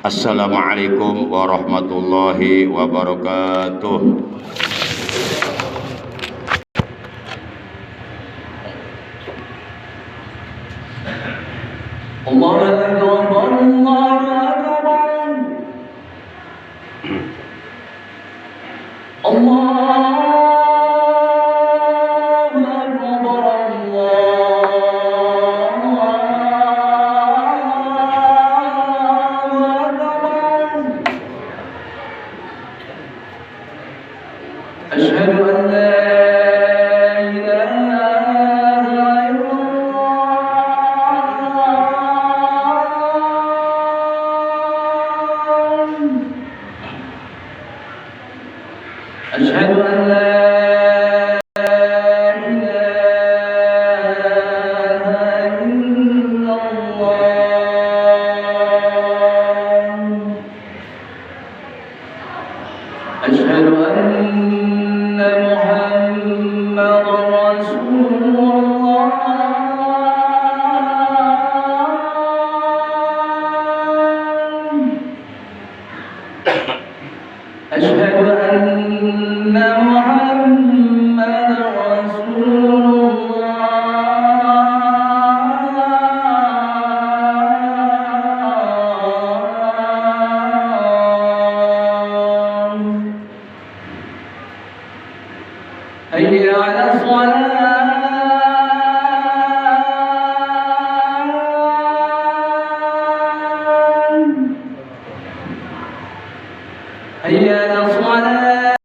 Assalamualaikum warahmatullahi wabarakatuh. Allahu Akbar, Allahu Akbar. أشهد أن لا إله إلا الله. أشهد أن لا أشهد أن محمد رسول الله. أشهد أن محمد رسول حي على الصلاة. حي على الصلاة.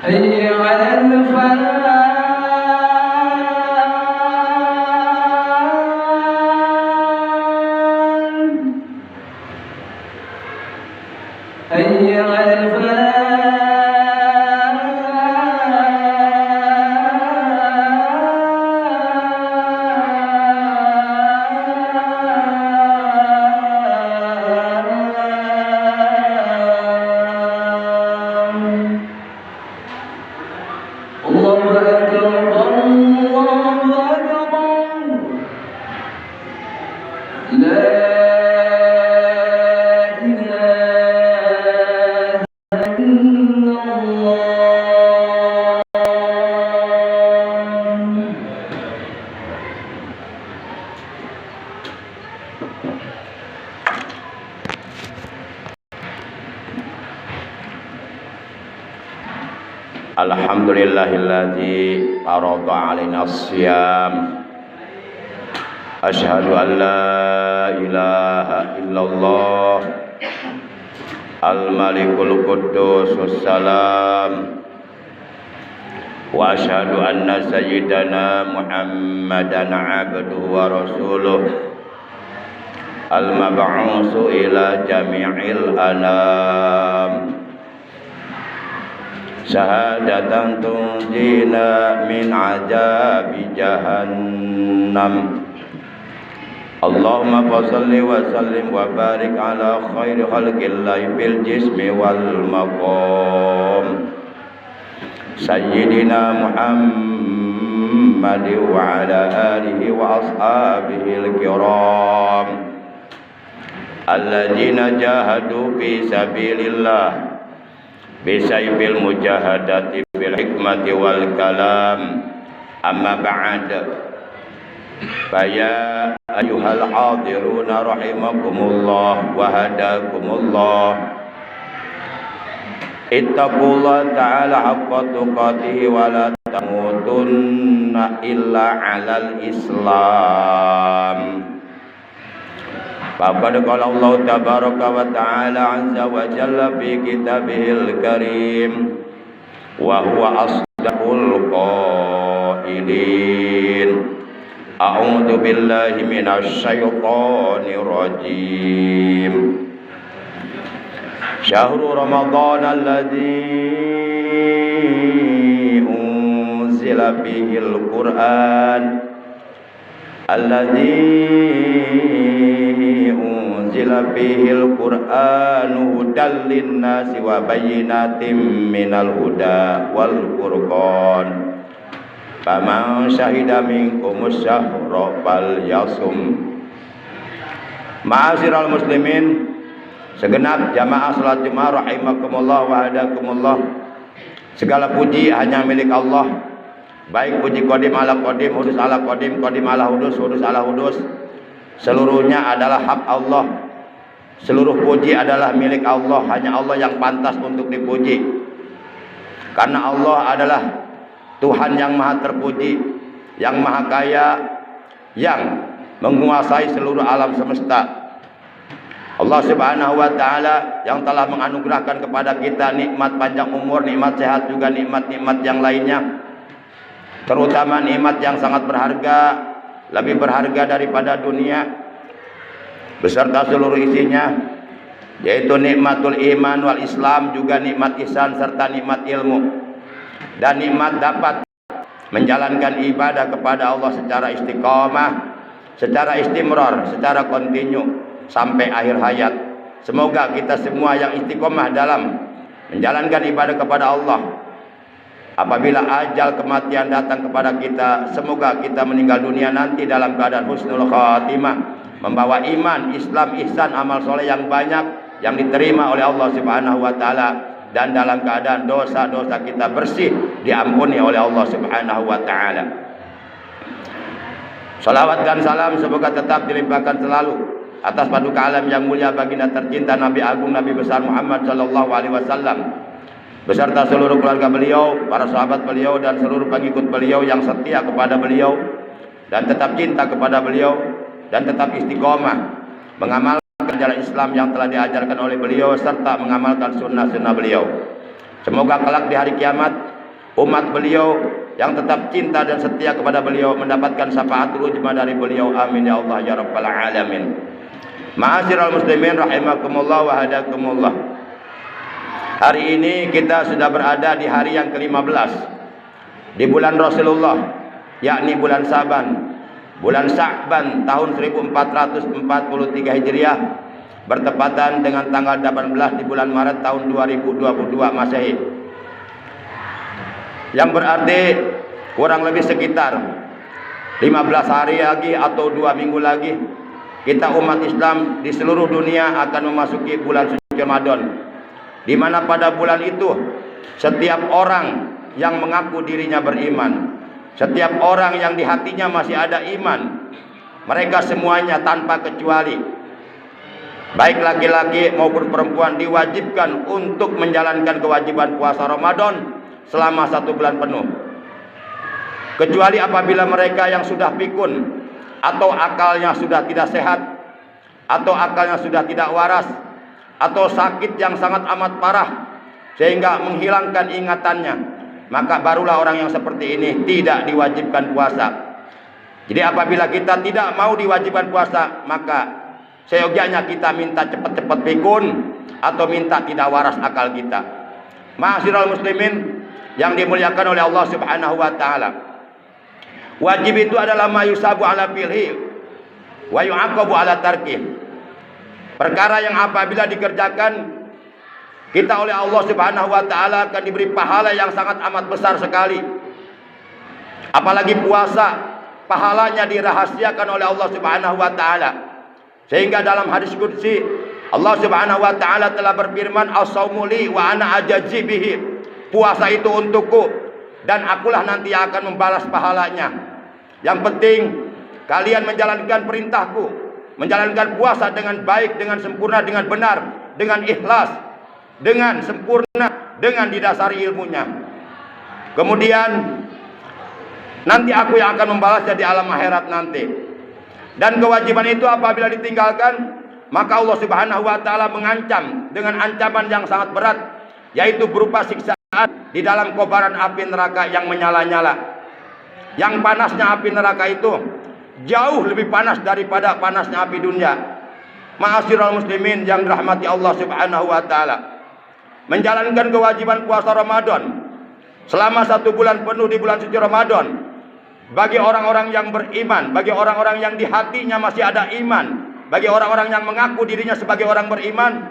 حي على الفلاح. حي على الفلاح. الله أكبر، الله أكبر. لا إله إلا الله. Alhamdulillahilladzi farada alaina as-siyam. Asyhadu an la ilaha illallah al-malikul quddus salam. Wa asyhadu anna sayyidana Muhammadan abduhu wa rasuluh al-mab'utsu ila jami'il anam. Syahadatan tunjina min azabi jahannam. Allahumma shalli wa sallim wa barik ala khairi khalqillahi bil jismi wal maqam Sayyidina Muhammad wa ala alihi wa ashabihi al-kiram alladzina jahadu fi sabilillah bisaybil mujahadati bil hikmati wal kalam. Amma ba'd, faya ayyuhal hadiruna rahimakumullah wa hadakumullah. Ittaqullah ta'ala haqqa tuqatih wa la tamutunna illa 'alal islam. Faqad qala Allah tabaraka wa ta'ala azza wa jalla fi kitabihil karim wa huwa asdaqul qailin. A'udzu billahi minasy syaithanir rajim. Syahrul Ramadan alladzi unzila fihil Qur'an unzila fihil qur'anu hudal linnasi wa bayyinatin minal huda wal furqan faman syahida minkumus syahra falyasum. Ma'asyiral muslimin, segenap jamaah salat Jumat rahimakumullah wa hadakumullah. Segala puji hanya milik Allah, baik puji qadim ala qadim, hudus ala qadim, qadim ala hudus, hudus ala hudus, seluruhnya adalah hak Allah. Seluruh puji adalah milik Allah, hanya Allah yang pantas untuk dipuji. Karena Allah adalah Tuhan yang maha terpuji, yang maha kaya, yang menguasai seluruh alam semesta. Allah Subhanahu wa taala yang telah menganugerahkan kepada kita nikmat panjang umur, nikmat sehat, juga nikmat-nikmat yang lainnya. Terutama nikmat yang sangat berharga, lebih berharga daripada dunia beserta seluruh isinya, yaitu nikmatul iman wal Islam, juga nikmat ihsan serta nikmat ilmu, dan nikmat dapat menjalankan ibadah kepada Allah secara istiqamah, secara istimrar, secara kontinu sampai akhir hayat. Semoga kita semua yang istiqomah dalam menjalankan ibadah kepada Allah, apabila ajal kematian datang kepada kita, semoga kita meninggal dunia nanti dalam keadaan husnul khatimah, membawa iman, Islam, ihsan, amal soleh yang banyak yang diterima oleh Allah Subhanahu wa taala, dan dalam keadaan dosa-dosa kita bersih, diampuni oleh Allah Subhanahu wa taala. Salawat dan salam semoga tetap dilimpahkan selalu atas paduka alam yang mulia baginda tercinta Nabi Agung Nabi besar Muhammad sallallahu alaihi wasallam, beserta seluruh keluarga beliau, para sahabat beliau, dan seluruh pengikut beliau yang setia kepada beliau dan tetap cinta kepada beliau dan tetap istiqomah mengamalkan jalan Islam yang telah diajarkan oleh beliau serta mengamalkan sunnah-sunnah beliau. Semoga kelak di hari kiamat umat beliau yang tetap cinta dan setia kepada beliau mendapatkan syafaatul ujma dari beliau. Amin ya Allah ya rabbal alamin. Ma'asyiral muslimin rahimakumullah wa hadakumullah. Hari ini kita sudah berada di hari yang ke-15 di bulan Rasulullah, yakni bulan Saban, bulan Sya'ban tahun 1443 Hijriah, bertepatan dengan tanggal 18 di bulan Maret tahun 2022 Masehi. Yang berarti kurang lebih sekitar 15 hari lagi atau 2 minggu lagi, kita umat Islam di seluruh dunia akan memasuki bulan suci Ramadan, di mana pada bulan itu setiap orang yang mengaku dirinya beriman, setiap orang yang di hatinya masih ada iman, mereka semuanya tanpa kecuali, baik laki-laki maupun perempuan, diwajibkan untuk menjalankan kewajiban puasa Ramadan selama 1 bulan penuh. Kecuali apabila mereka yang sudah pikun, atau akalnya sudah tidak sehat, atau akalnya sudah tidak waras, atau sakit yang sangat amat parah sehingga menghilangkan ingatannya, maka barulah orang yang seperti ini tidak diwajibkan puasa. Jadi apabila kita tidak mau diwajibkan puasa, maka seyogyanya kita minta cepat-cepat pikun atau minta tidak waras akal kita. Ma'asyiral muslimin yang dimuliakan oleh Allah Subhanahu wa taala, wajib itu adalah ma yusabu ala fi'lihi wa yu'aqabu ala tarkih. Perkara yang apabila dikerjakan kita oleh Allah Subhanahu wa taala akan diberi pahala yang sangat amat besar sekali. Apalagi puasa, pahalanya dirahasiakan oleh Allah Subhanahu wa taala. Sehingga dalam hadis qudsi Allah Subhanahu wa taala telah berfirman, "As-saumu li wa ana ajazi bihi." Puasa itu untukku dan akulah nanti yang akan membalas pahalanya. Yang penting kalian menjalankan perintahku, menjalankan puasa dengan baik, dengan sempurna, dengan benar, dengan ikhlas, dengan sempurna, dengan didasari ilmunya. Kemudian nanti aku yang akan membalasnya di alam akhirat nanti. Dan kewajiban itu apabila ditinggalkan, maka Allah Subhanahu wa taala mengancam dengan ancaman yang sangat berat, yaitu berupa siksaan di dalam kobaran api neraka yang menyala-nyala. Yang panasnya api neraka itu jauh lebih panas daripada panasnya api dunia. Ma'asyiral muslimin yang dirahmati Allah Subhanahu wa taala, menjalankan kewajiban puasa Ramadan selama 1 bulan penuh di bulan suci Ramadan bagi orang-orang yang beriman, bagi orang-orang yang di hatinya masih ada iman, bagi orang-orang yang mengaku dirinya sebagai orang beriman,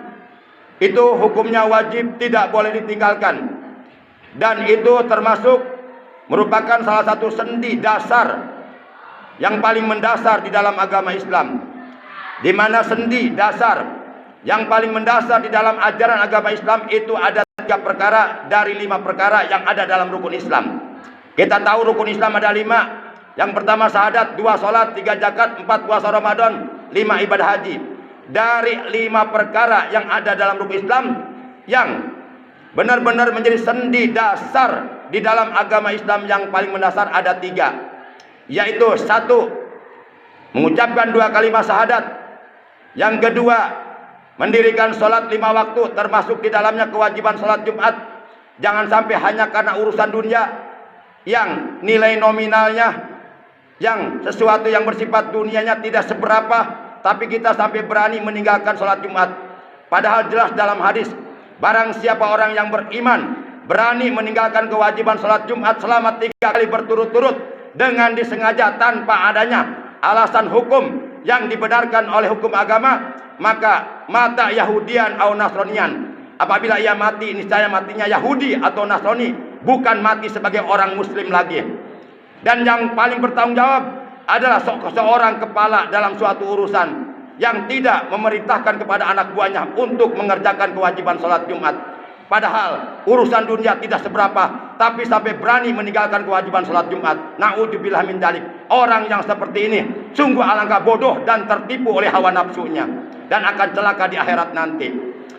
itu hukumnya wajib, tidak boleh ditinggalkan. Dan itu termasuk merupakan salah satu sendi dasar yang paling mendasar di dalam agama Islam, di mana sendi dasar yang paling mendasar di dalam ajaran agama Islam itu ada 3 perkara dari 5 perkara yang ada dalam rukun Islam. Kita tahu rukun Islam ada 5. Yang pertama syahadat, 2 salat, 3 zakat, 4 puasa Ramadan, 5 ibadah haji. Dari 5 perkara yang ada dalam rukun Islam, yang benar-benar menjadi sendi dasar di dalam agama Islam yang paling mendasar ada 3, yaitu 1, mengucapkan 2 kalimat syahadat. Yang kedua, mendirikan sholat 5 waktu, termasuk di dalamnya kewajiban sholat Jumat. Jangan sampai hanya karena urusan dunia yang nilai nominalnya, yang sesuatu yang bersifat dunianya tidak seberapa, tapi kita sampai berani meninggalkan sholat Jumat. Padahal jelas dalam hadis, barang siapa orang yang beriman berani meninggalkan kewajiban sholat Jumat selama 3 kali berturut-turut dengan disengaja tanpa adanya alasan hukum yang dibenarkan oleh hukum agama, maka mata Yahudian atau Nasronian. Apabila ia mati, niscaya matinya Yahudi atau Nasrani, bukan mati sebagai orang Muslim lagi. Dan yang paling bertanggung jawab adalah seorang kepala dalam suatu urusan yang tidak memerintahkan kepada anak buahnya untuk mengerjakan kewajiban sholat Jumat. Padahal urusan dunia tidak seberapa, tapi sampai berani meninggalkan kewajiban sholat Jumat. Na'udzubillah min dzalik. Orang yang seperti ini sungguh alangkah bodoh dan tertipu oleh hawa nafsunya, dan akan celaka di akhirat nanti.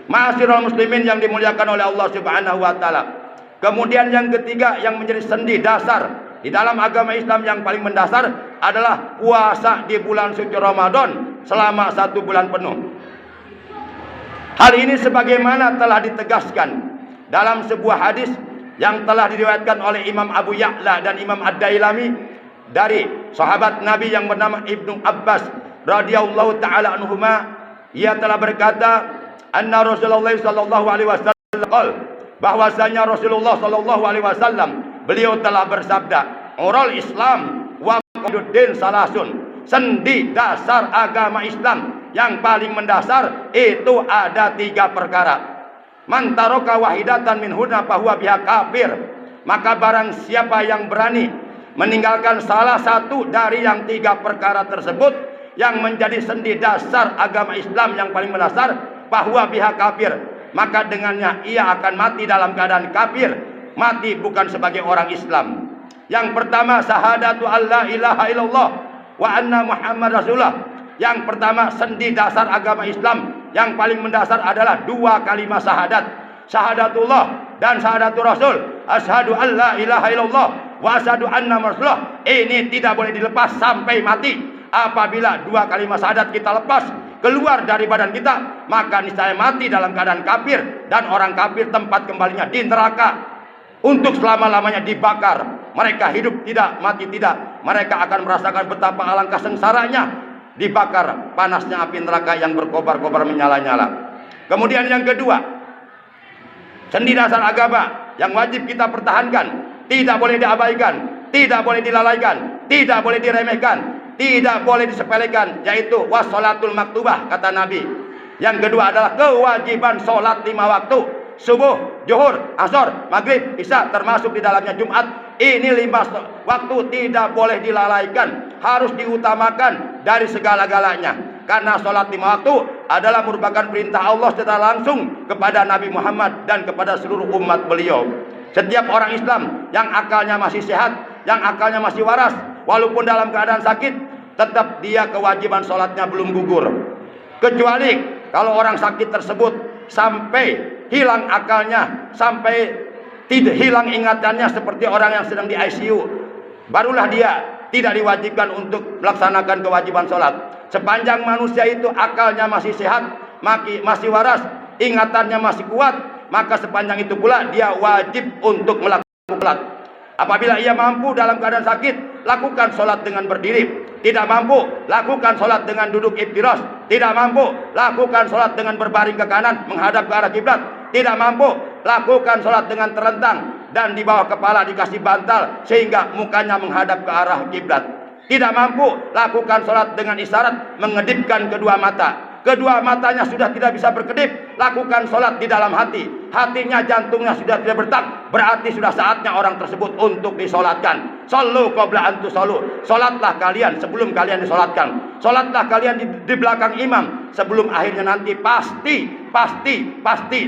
Ma'asyiral muslimin yang dimuliakan oleh Allah Subhanahu wa taala. Kemudian yang ketiga yang menjadi sendi dasar di dalam agama Islam yang paling mendasar adalah puasa di bulan suci Ramadan selama 1 bulan penuh. Hal ini sebagaimana telah ditegaskan dalam sebuah hadis yang telah diriwayatkan oleh Imam Abu Ya'la dan Imam Ad-Dailami dari sahabat Nabi yang bernama Ibnu Abbas radhiyallahu taala anhuma. Ia telah berkata, anna Rasulullah sallallahu alaihi wasallam, bahwasanya Rasulullah sallallahu alaihi wasallam beliau telah bersabda, oral Islam wa qaduddin salasun. Sendi dasar agama Islam yang paling mendasar itu ada 3 perkara. Man taraka wahidatan min hunna fahuwa biha kafir. Maka barang siapa yang berani meninggalkan salah satu dari yang 3 perkara tersebut yang menjadi sendi dasar agama Islam yang paling mendasar, fahuwa biha kafir, maka dengannya ia akan mati dalam keadaan kafir, mati bukan sebagai orang Islam. Yang pertama, syahadatu alla ilaha illallah wa anna Muhammad Rasulullah. Yang pertama, sendi dasar agama Islam yang paling mendasar adalah 2 kalimat syahadat, syahadatullah dan syahadatul Rasul. Asyhadu alla ilaha illallah wa asyhadu anna Rasulullah. Ini tidak boleh dilepas sampai mati. Apabila 2 kalimat syahadat kita lepas keluar dari badan kita, maka niscaya mati dalam keadaan kafir, dan orang kafir tempat kembalinya di neraka untuk selama-lamanya dibakar. Mereka hidup tidak, mati tidak. Mereka akan merasakan betapa alangkah sengsaranya dibakar panasnya api neraka yang berkobar-kobar menyala-nyala. Kemudian yang kedua, sendi dasar agama yang wajib kita pertahankan, tidak boleh diabaikan, tidak boleh dilalaikan, tidak boleh diremehkan, tidak boleh disepelekan, yaitu wassalatul maktubah, kata Nabi. Yang kedua adalah kewajiban sholat 5 waktu, subuh, zuhur, asar, maghrib, isya, termasuk di dalamnya Jumat. Ini 5 waktu tidak boleh dilalaikan, harus diutamakan dari segala-galanya. Karena sholat 5 waktu adalah merupakan perintah Allah secara langsung kepada Nabi Muhammad dan kepada seluruh umat beliau. Setiap orang Islam yang akalnya masih sehat, yang akalnya masih waras, walaupun dalam keadaan sakit, tetap dia kewajiban sholatnya belum gugur. Kecuali kalau orang sakit tersebut sampai hilang akalnya, sampai tidak hilang ingatannya seperti orang yang sedang di ICU, barulah dia tidak diwajibkan untuk melaksanakan kewajiban sholat. Sepanjang manusia itu akalnya masih sehat, masih waras, ingatannya masih kuat, maka sepanjang itu pula dia wajib untuk melakukan sholat. Apabila ia mampu dalam keadaan sakit, lakukan sholat dengan berdiri. Tidak mampu, lakukan sholat dengan duduk iftiras. Tidak mampu, lakukan sholat dengan berbaring ke kanan menghadap ke arah kiblat. Tidak mampu, lakukan sholat dengan terentang dan di bawah kepala dikasih bantal sehingga mukanya menghadap ke arah kiblat. Tidak mampu, lakukan sholat dengan isyarat mengedipkan kedua mata. Kedua matanya sudah tidak bisa berkedip, lakukan sholat di dalam hati. Hatinya, jantungnya sudah tidak berdetak, berarti sudah saatnya orang tersebut untuk disolatkan. Sallu qabla an tusallu. Sholatlah kalian sebelum kalian disolatkan. Sholatlah kalian di belakang imam sebelum akhirnya nanti pasti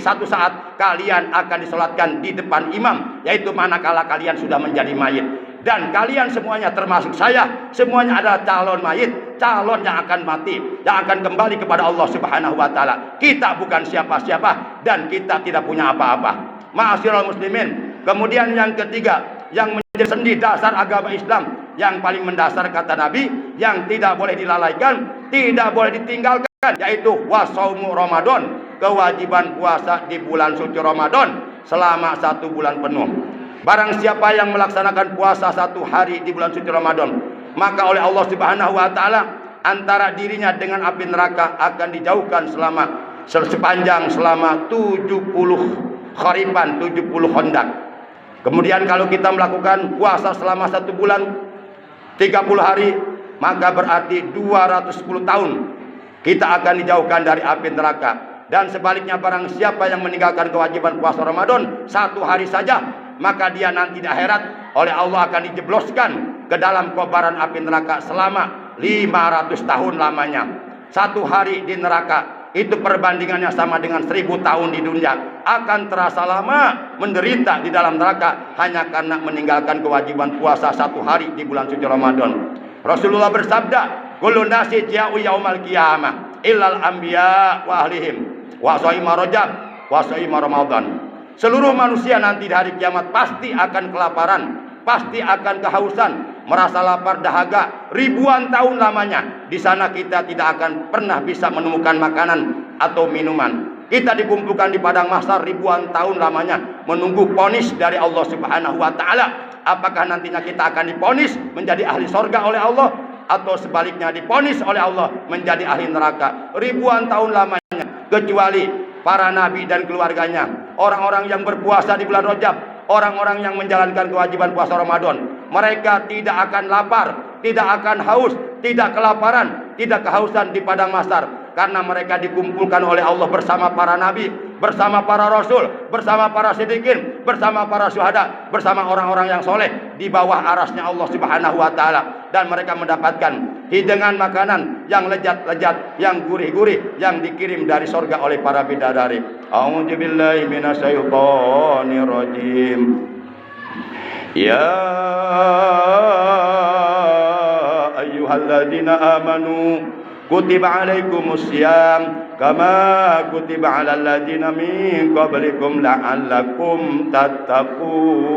satu saat kalian akan disolatkan di depan imam, yaitu manakala kalian sudah menjadi mayit. Dan kalian semuanya termasuk saya, semuanya adalah calon mayit, calon yang akan mati, yang akan kembali kepada Allah Subhanahu wa taala. Kita bukan siapa-siapa dan kita tidak punya apa-apa. Ma'asyiral muslimin. Kemudian yang ketiga, yang menjadi sendi dasar agama Islam, yang paling mendasar kata Nabi, yang tidak boleh dilalaikan, tidak boleh ditinggalkan, yaitu wasaumu Ramadan, kewajiban puasa di bulan suci Ramadan selama 1 bulan penuh. Barang siapa yang melaksanakan puasa 1 hari di bulan suci Ramadan, maka oleh Allah Subhanahu wa taala antara dirinya dengan api neraka akan dijauhkan sepanjang selama 70 khariban, 70 hondak. Kemudian kalau kita melakukan puasa selama 1 bulan 30 hari, maka berarti 210 tahun kita akan dijauhkan dari api neraka. Dan sebaliknya, barang siapa yang meninggalkan kewajiban puasa Ramadan 1 hari saja, maka dia nanti di akhirat oleh Allah akan dijebloskan ke dalam kobaran api neraka selama 500 tahun lamanya. 1 hari di neraka itu perbandingannya sama dengan 1000 tahun di dunia. Akan terasa lama menderita di dalam neraka hanya karena meninggalkan kewajiban puasa 1 hari di bulan suci Ramadan. Rasulullah bersabda, kullu nasi ja'u yaumal qiyamah illal anbiya wa ahlihim wa shaima rajab wa shaima ramadan. Seluruh manusia nanti di hari kiamat pasti akan kelaparan, pasti akan kehausan, merasa lapar dahaga ribuan tahun lamanya. Di sana kita tidak akan pernah bisa menemukan makanan atau minuman. Kita dikumpulkan di padang mahsyar ribuan tahun lamanya menunggu vonis dari Allah Subhanahu wa taala. Apakah nantinya kita akan divonis menjadi ahli sorga oleh Allah, atau sebaliknya divonis oleh Allah menjadi ahli neraka ribuan tahun lamanya. Kecuali para nabi dan keluarganya, orang-orang yang berpuasa di bulan Rajab, orang-orang yang menjalankan kewajiban puasa Ramadan, mereka tidak akan lapar, tidak akan haus, tidak kelaparan, tidak kehausan di padang mahsyar, karena mereka dikumpulkan oleh Allah bersama para nabi, bersama para rasul, bersama para siddiqin, bersama para syuhada, bersama orang-orang yang soleh di bawah arasnya Allah Subhanahu wa taala. Dan mereka mendapatkan hidangan makanan yang lezat-lezat, yang gurih-gurih, yang dikirim dari sorga oleh para bidadari. A'udzubillahi minasyaitonir rajim. Ya ayyuhalladzina amanu kutiba alaikumus syiyam kama kutiba alal ladzina min qablikum la'allakum tattaqun.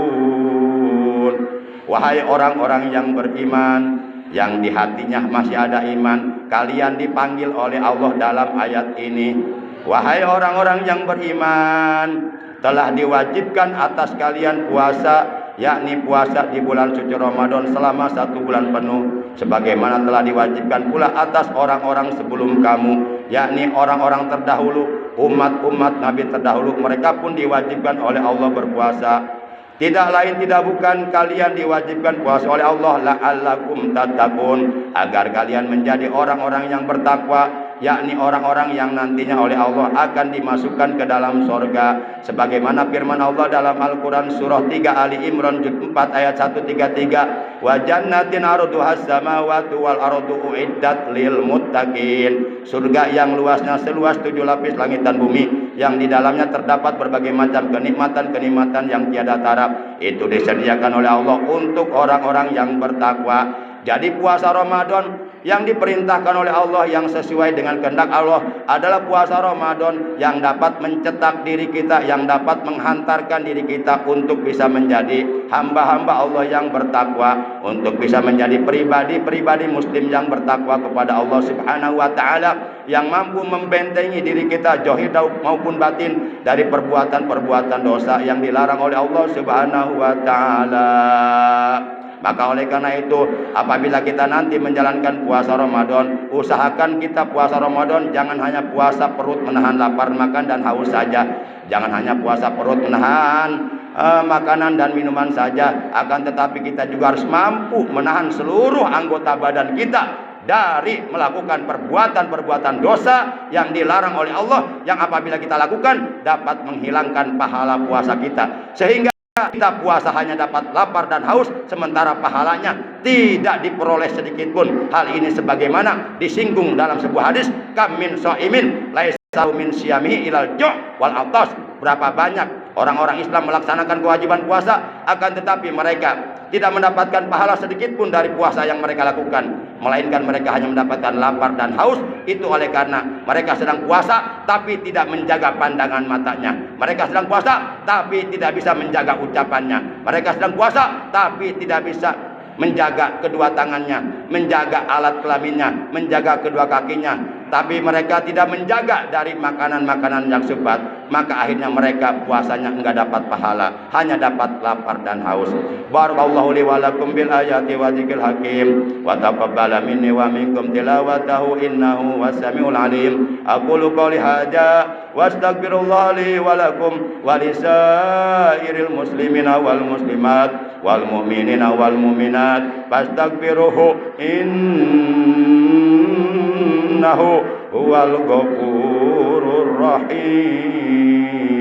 Wahai orang-orang yang beriman, yang di hatinya masih ada iman, kalian dipanggil oleh Allah dalam ayat ini. Wahai orang-orang yang beriman, telah diwajibkan atas kalian puasa, yakni puasa di bulan suci Ramadan selama 1 bulan penuh, sebagaimana telah diwajibkan pula atas orang-orang sebelum kamu, yakni orang-orang terdahulu, umat-umat Nabi terdahulu. Mereka pun diwajibkan oleh Allah berpuasa. Tidak lain tidak bukan kalian diwajibkan puasa oleh Allah la'allakum tattaqun, agar kalian menjadi orang-orang yang bertakwa, yakni orang-orang yang nantinya oleh Allah akan dimasukkan ke dalam sorga. Sebagaimana firman Allah dalam Al-Quran surah 3 Ali Imran juz 4 ayat 133, wa jannatin arduhas samawati wal ardu uiddat lil muttaqin. Surga yang luasnya seluas 7 lapis langit dan bumi, yang di dalamnya terdapat berbagai macam kenikmatan-kenikmatan yang tiada tara, itu disediakan oleh Allah untuk orang-orang yang bertakwa. Jadi puasa Ramadan yang diperintahkan oleh Allah, yang sesuai dengan kehendak Allah, adalah puasa Ramadan yang dapat mencetak diri kita, yang dapat menghantarkan diri kita untuk bisa menjadi hamba-hamba Allah yang bertakwa, untuk bisa menjadi pribadi-pribadi muslim yang bertakwa kepada Allah Subhanahu wa taala, yang mampu membentengi diri kita zahir maupun batin dari perbuatan-perbuatan dosa yang dilarang oleh Allah Subhanahu wa taala. Maka oleh karena itu, apabila kita nanti menjalankan puasa Ramadan, usahakan kita puasa Ramadan jangan hanya puasa perut menahan lapar makan dan haus saja. Jangan hanya puasa perut menahan makanan dan minuman saja, akan tetapi kita juga harus mampu menahan seluruh anggota badan kita dari melakukan perbuatan-perbuatan dosa yang dilarang oleh Allah, yang apabila kita lakukan dapat menghilangkan pahala puasa kita, sehingga kita puasa hanya dapat lapar dan haus, sementara pahalanya tidak diperoleh sedikit pun. Hal ini sebagaimana disinggung dalam sebuah hadis, kam min shaimin laisa min siyamihi ilal ju' wal atas. Berapa banyak orang-orang Islam melaksanakan kewajiban puasa, akan tetapi mereka tidak mendapatkan pahala sedikit pun dari puasa yang mereka lakukan, melainkan mereka hanya mendapatkan lapar dan haus. Itu oleh karena mereka sedang puasa tapi tidak menjaga pandangan matanya, mereka sedang puasa tapi tidak bisa menjaga ucapannya, mereka sedang puasa tapi tidak bisa menjaga kedua tangannya, menjaga alat kelaminnya, menjaga kedua kakinya, tapi mereka tidak menjaga dari makanan-makanan yang syubhat, maka akhirnya mereka puasanya enggak dapat pahala, hanya dapat lapar dan haus. Barakallahu li wa lakum bil ayati wa dzikril hakim, wa taqabbala minni wa minkum tilawatahu innahu was-sami'ul alim. Aqulu qouli hadza wa astaghfirullah li wa lakum wa lisairil muslimina wal muslimat wal mu'minina wal mu'minat fastaghfiruhu innahu huwal ghafurur rahim.